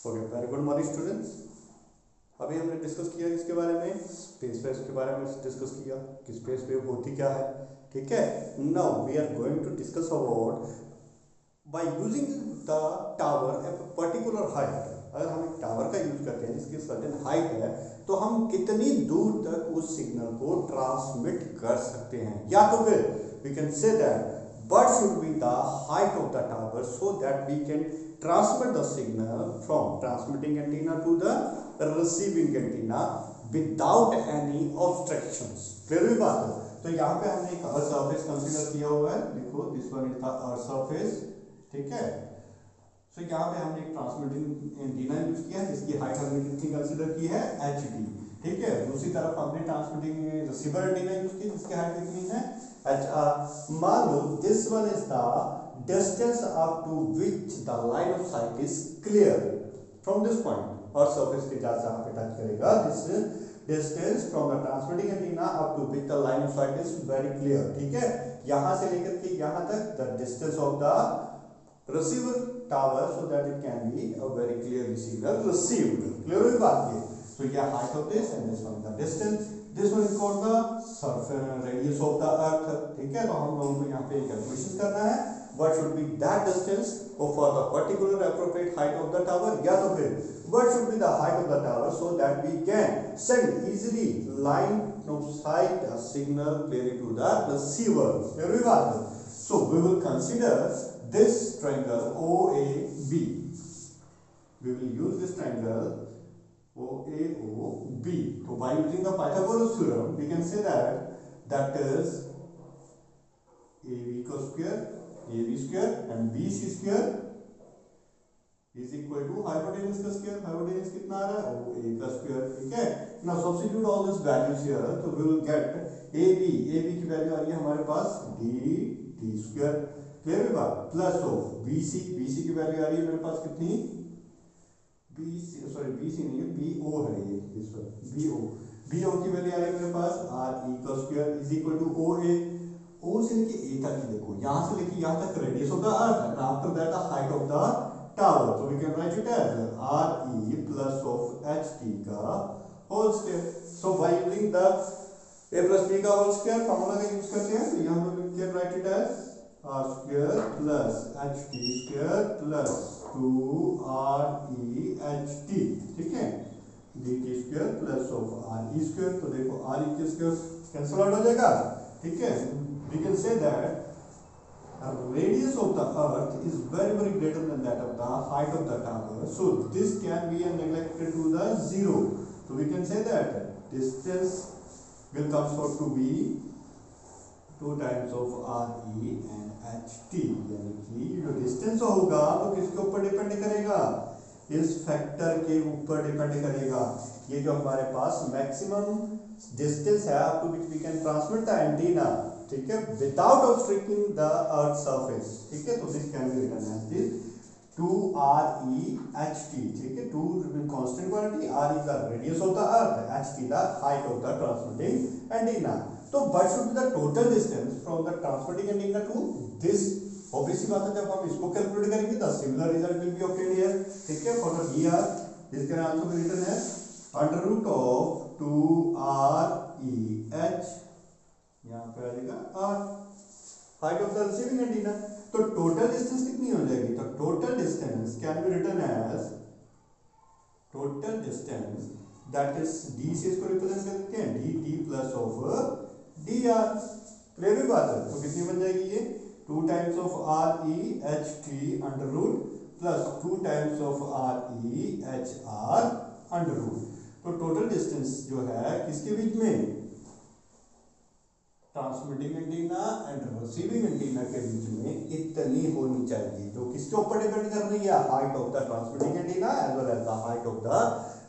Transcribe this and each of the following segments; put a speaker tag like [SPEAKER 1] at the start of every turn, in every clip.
[SPEAKER 1] Okay, very good morning students. अभी हमने discuss किया इसके बारे में, स्पेस वेव के बारे में डिस्कस किया कि स्पेस वेव होती क्या है। ठीक है, now we are going to discuss about by using the tower at a particular height. अगर हम एक टावर का यूज करते हैं जिसकी सर्टेन हाइट है, तो हम कितनी दूर तक उस सिग्नल को ट्रांसमिट कर सकते हैं, या तो फिर we can say that what should be the height of the tower so that we can transmit the signal from transmitting antenna to the receiving antenna without any obstructions। Clear हुई बात है? तो यहाँ पे हमने एक अर्थ सरफेस कंसीडर किया हुआ है, देखो this one is the earth surface. ठीक है, सो यहाँ पे हमने एक ट्रांसमिटिंग एंटीना यूज किया है जिसकी हाइट हमने कितनी कंसीडर की है, एच डी। ठीक है, दूसरी तरफ हमने ट्रांसमिटिंग रिसीवर एंटीना यूज की जिसकी हाइट कितनी है, एच आर। मान लो this one is the distance up to which the line of sight is clear from this point. और सरफेस के जहां पे टच करेगा, this distance from the transmitting antenna up to which the line of sight is very clear. ठीक है, यहां से लेकर के यहां तक the distance of the receiver tower so that it can be a very clearly signal received। clear हुई बात ये? so yeah, height of this and this one the distance, this one is called the surface radius of the earth। ठीक है, तो हम लोगों को यहाँ पे कैलकुलेशन करना है what should be that distance for the particular appropriate height of the tower, या तो फिर what should be the height of the tower so that we can send easily line of sight a signal clearly to the receiver। clear हुई बात? so we will consider this triangle OAB। we will use this triangle OAOB। so by using the Pythagoras theorem we can say that is AB square and BC square is equal to hypotenuse का square। hypotenuse कितना आ रहा है, OA का square। ठीक है, now substitute all these values here, so we will get AB की value आ रही है हमारे पास D square। क्लियर है बात? प्लस ऑफ BC की वैल्यू आ रही है मेरे पास कितनी, BC नहीं है, BO है ये, दिस वन BO की वैल्यू आ रही है मेरे पास RE का square is equal to OA। O से लेके A तक ही देखो, यहाँ से लेके यहाँ तक radius of the earth and after that the height of the tower, so we can write it as RE plus of HT का whole square. so by using the A plus B का whole square formula का use करते हैं, तो यहाँ पे we can write it as R square plus HT square plus 2REHT। ठीक है, DT square plus of RE square, तो देखो RE के स्क्वायर कैंसिल आउट हो जाएगा। ठीक है, we can say that a radius of the earth is very greater than that of the height of the tower, so this can be neglected to the zero, so we can say that distance will comes out to be 2 times of RE and HT। यानी कि जो distance होगा वो किसके ऊपर depend करेगा, इस factor के ऊपर डिपेंड करेगा। ये जो हमारे पास मैक्सिमम डिस्टेंस है up to which we can transmit the antenna, ठीक है, without obstructing the earth surface. ठीक है, तो this can be written as this 2REHT। ठीक है, 2 constant quantity, RE the radius of the earth, HT the height of the transmitting antenna. तो what should be the total distance from the transmitting antenna to this? obviously बात है, जब हम इसको calculate करेंगे the similar result will be obtained here। ठीक है, for the here this can also be written as under root of 2REH, यहाँ पे आ जाएगा R height of the receiving antenna। तो total distance कितनी हो जाएगी, तो total distance can be written as total distance that is D से इसको रिप्रेजेंट कर सकते हैं DT plus of DR। Clear हुई बात है? तो कितनी बन जाएगी ये 2 times of REHT under root plus 2 times of REHR under root. तो टोटल डिस्टेंस जो है किसके बीच में, transmitting antenna and receiving antenna के बीच में इतनी होनी चाहिए, जो किसके ऊपर डिपेंड कर रही है, height of the transmitting antenna as well as the height of the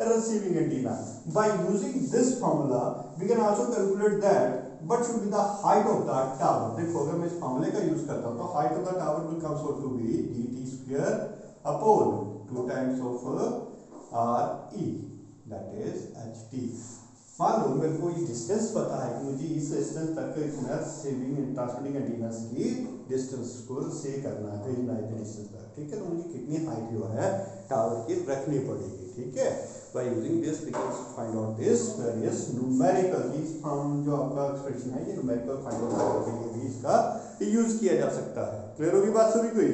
[SPEAKER 1] receiving antenna। by using this formula we can also calculate that what should be the height of the tower। देखो अगर मैं इस फॉर्मूले का use करता हूं तो height of the tower will comes out to be DT square upon 2 times of RE that is HT। मान लो मेरे को ये डिस्टेंस पता है कि मुझे इस डिस्टेंस तक रिसीविंग ट्रांसमिटिंग एंटीनास की डिस्टेंस को से करना है, भेजना है डिस्टेंस तक, ठीक है। तो मुझे कितनी हाइट जो है टावर की रखनी पड़ेगी, ठीक है। By using this we can find out this various numerical from जो आपका एक्सप्रेशन है, ये न्यूमेरिकल फाइंड आउट करने के लिए भी इसका यूज किया जा सकता है। क्लियर होगी बात सभी को?